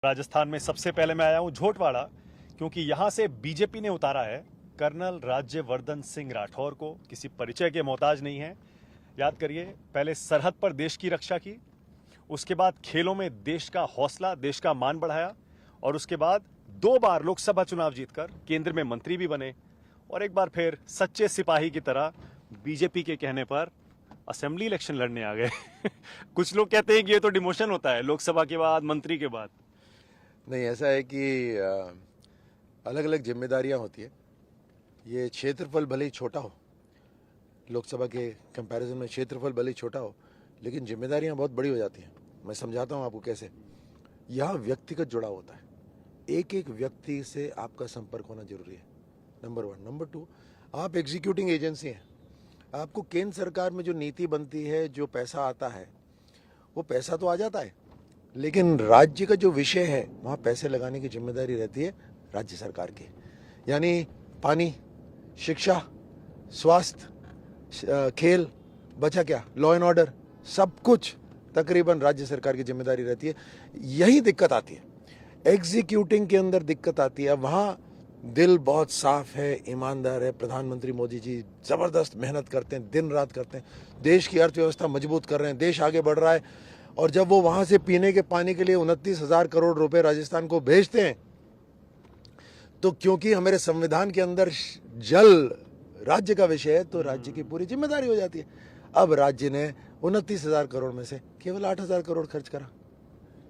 राजस्थान में सबसे पहले मैं आया हूं झोटवाड़ा, क्योंकि यहां से बीजेपी ने उतारा है कर्नल राज्यवर्धन सिंह राठौर को। किसी परिचय के मोहताज नहीं है। याद करिए, पहले सरहद पर देश की रक्षा की, उसके बाद खेलों में देश का हौसला, देश का मान बढ़ाया, और उसके बाद 2 बार लोकसभा चुनाव जीतकर केंद्र में मंत्री भी बने, और एक बार फिर सच्चे सिपाही की तरह बीजेपी के कहने पर असेंबली इलेक्शन लड़ने आ गए। कुछ लोग कहते हैं कि ये तो डिमोशन होता है लोकसभा के बाद, मंत्री के बाद। नहीं, ऐसा है कि अलग अलग जिम्मेदारियां होती है। ये क्षेत्रफल भले ही छोटा हो, लोकसभा के कंपैरिजन में क्षेत्रफल भले ही छोटा हो, लेकिन जिम्मेदारियां बहुत बड़ी हो जाती हैं। मैं समझाता हूं आपको कैसे। यहाँ व्यक्तिगत जुड़ाव होता है, एक एक व्यक्ति से आपका संपर्क होना जरूरी है, नंबर 1। नंबर 2, आप एग्जीक्यूटिंग एजेंसी हैं। आपको केंद्र सरकार में जो नीति बनती है, जो पैसा आता है, वो पैसा तो आ जाता है, लेकिन राज्य का जो विषय है वहाँ पैसे लगाने की जिम्मेदारी रहती है राज्य सरकार की। यानी पानी, शिक्षा, स्वास्थ्य, खेल, बचा क्या, लॉ एंड ऑर्डर, सब कुछ तकरीबन राज्य सरकार की जिम्मेदारी रहती है। यही दिक्कत आती है, एग्जीक्यूटिंग के अंदर दिक्कत आती है। वहाँ दिल बहुत साफ है, ईमानदार है। प्रधानमंत्री मोदी जी जबरदस्त मेहनत करते हैं, दिन रात करते हैं, देश की अर्थव्यवस्था मजबूत कर रहे हैं, देश आगे बढ़ रहा है। और जब वो वहां से पीने के पानी के लिए 29,000 करोड़ रुपए राजस्थान को भेजते हैं, तो क्योंकि हमारे संविधान के अंदर जल राज्य का विषय है, तो राज्य की पूरी जिम्मेदारी हो जाती है। अब राज्य ने 29,000 करोड़ में से केवल 8,000 करोड़ खर्च करा।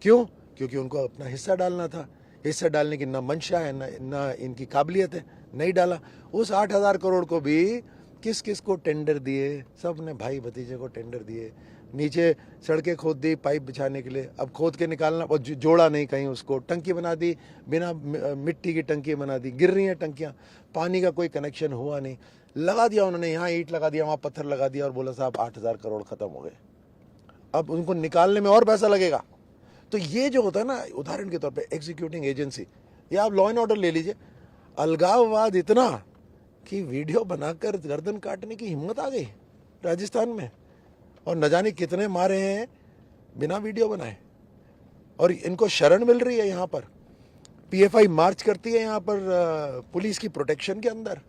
क्यों? क्योंकि उनको अपना हिस्सा डालना था। हिस्सा डालने की ना मंशा है, ना इनकी काबिलियत है, नहीं डाला। उस 8,000 करोड़ को भी किस किस को टेंडर दिए? सब ने भाई भतीजे को टेंडर दिए। नीचे सड़कें खोद दी पाइप बिछाने के लिए, अब खोद के निकालना, और जोड़ा नहीं कहीं उसको, टंकी बना दी, बिना मिट्टी की टंकी बना दी, गिर रही हैं टंकियां, पानी का कोई कनेक्शन हुआ नहीं। लगा दिया उन्होंने, यहाँ ईंट लगा दिया, वहाँ पत्थर लगा दिया, और बोला साहब 8,000 करोड़ खत्म हो गए। अब उनको निकालने में और पैसा लगेगा। तो ये जो होता है ना, उदाहरण के तौर पे एग्जीक्यूटिंग एजेंसी, या आप लॉ एंड ऑर्डर ले लीजिए, अलगाववाद इतना कि वीडियो बनाकर गर्दन काटने की हिम्मत आ गई राजस्थान में, और न जाने कितने मारे हैं बिना वीडियो बनाए, और इनको शरण मिल रही है। यहाँ पर पीएफआई मार्च करती है यहाँ पर पुलिस की प्रोटेक्शन के अंदर।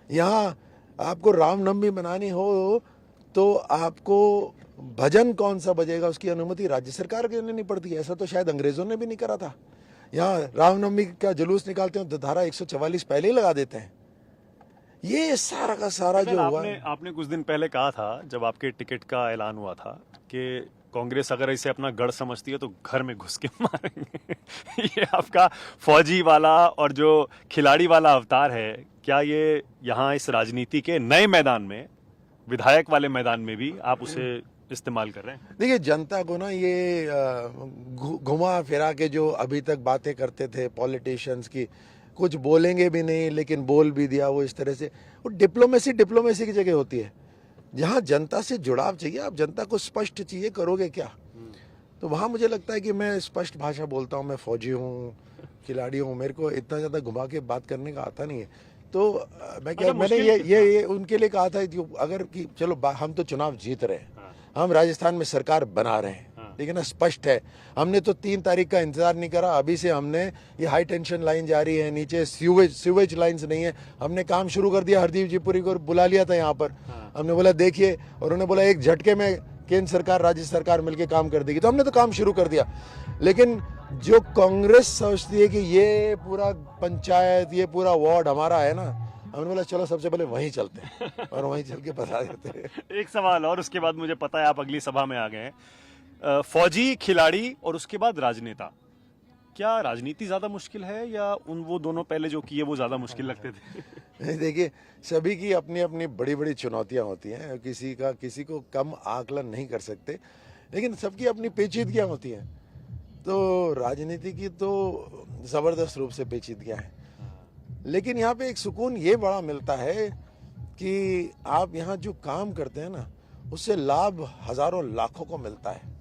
यहाँ आपको रामनवमी मनानी हो तो आपको भजन कौन सा बजेगा, उसकी अनुमति राज्य सरकार के लेनी पड़ती है। ऐसा तो शायद अंग्रेजों ने भी नहीं करा था। यहाँ रामनवमी का जुलूस निकालते हैं तो धारा 144 पहले ही लगा देते हैं। ये सारा का सारा जो हुआ, आपने कुछ दिन पहले कहा था, जब आपके टिकट का ऐलान हुआ था, कि कांग्रेस अगर इसे अपना गढ़ समझती है तो घर में घुस के मारेंगे। ये आपका फौजी वाला और जो खिलाड़ी वाला अवतार है, क्या ये यहाँ इस राजनीति के नए मैदान में, विधायक वाले मैदान में भी आप उसे इस्तेमाल कर रहे हैं? देखिए, जनता को ना ये घुमा फिरा के जो अभी तक बातें करते थे पॉलिटिशियंस की, कुछ बोलेंगे भी नहीं लेकिन बोल भी दिया, वो इस तरह से, वो डिप्लोमेसी की जगह होती है। जहाँ जनता से जुड़ाव चाहिए, आप जनता को स्पष्ट चीजें करोगे क्या? तो वहाँ मुझे लगता है कि मैं स्पष्ट भाषा बोलता हूँ। मैं फौजी हूँ, खिलाड़ी हूँ, मेरे को इतना ज़्यादा घुमा के बात करने का आता नहीं है। तो मैंने ये उनके लिए कहा था कि अगर कि चलो हम तो चुनाव जीत रहे हैं, हम राजस्थान में सरकार बना रहे हैं, लेकिन स्पष्ट है, हमने तो 3 तारीख का इंतजार नहीं करा। अभी से हमने ये हाई टेंशन लाइन जारी है, नीचे सीवेज लाइंस नहीं है, हमने काम शुरू कर दिया। हरदीप जी पुरी को बुला लिया था यहाँ पर, हमने बोला देखिए, और उन्होंने बोला एक झटके में केंद्र सरकार राज्य सरकार मिलकर काम कर देगी, तो हमने तो काम शुरू कर दिया। लेकिन जो कांग्रेस सोचती है कि ये पूरा पंचायत, ये पूरा वार्ड हमारा है ना, हमने बोला चलो सबसे पहले वहीं चलते हैं, और वहीं चल के बता देते हैं। एक सवाल और, उसके बाद मुझे पता है आप अगली सभा में आ गए हैं। फौजी, खिलाड़ी और उसके बाद राजनेता, क्या राजनीति ज्यादा मुश्किल है या वो दोनों पहले जो किए वो ज्यादा मुश्किल लगते थे? देखिए, सभी की अपनी अपनी बड़ी बड़ी चुनौतियां होती हैं, किसी को कम आकलन नहीं कर सकते, लेकिन सबकी अपनी पेचीदगियां होती हैं। तो राजनीति की तो जबरदस्त रूप से पेचीदगियां हैं, लेकिन यहाँ पे एक सुकून ये बड़ा मिलता है कि आप यहाँ जो काम करते हैं ना, उससे लाभ हजारों लाखों को मिलता है,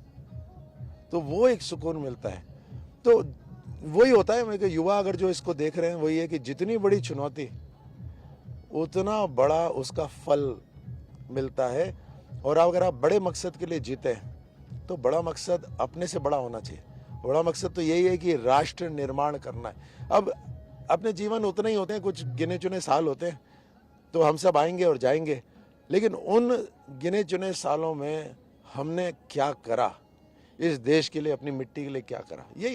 तो वो एक सुकून मिलता है। तो वही होता है, मेरे युवा अगर जो इसको देख रहे हैं, वही है कि जितनी बड़ी चुनौती उतना बड़ा उसका फल मिलता है। और अगर आप बड़े मकसद के लिए जीते हैं, तो बड़ा मकसद अपने से बड़ा होना चाहिए। बड़ा मकसद तो यही है कि राष्ट्र निर्माण करना है। अब अपने जीवन उतने ही होते हैं, कुछ गिने चुने साल होते हैं, तो हम सब आएंगे और जाएंगे, लेकिन उन गिने चुने सालों में हमने क्या करा, इस देश के लिए, अपनी मिट्टी के लिए क्या करा, यही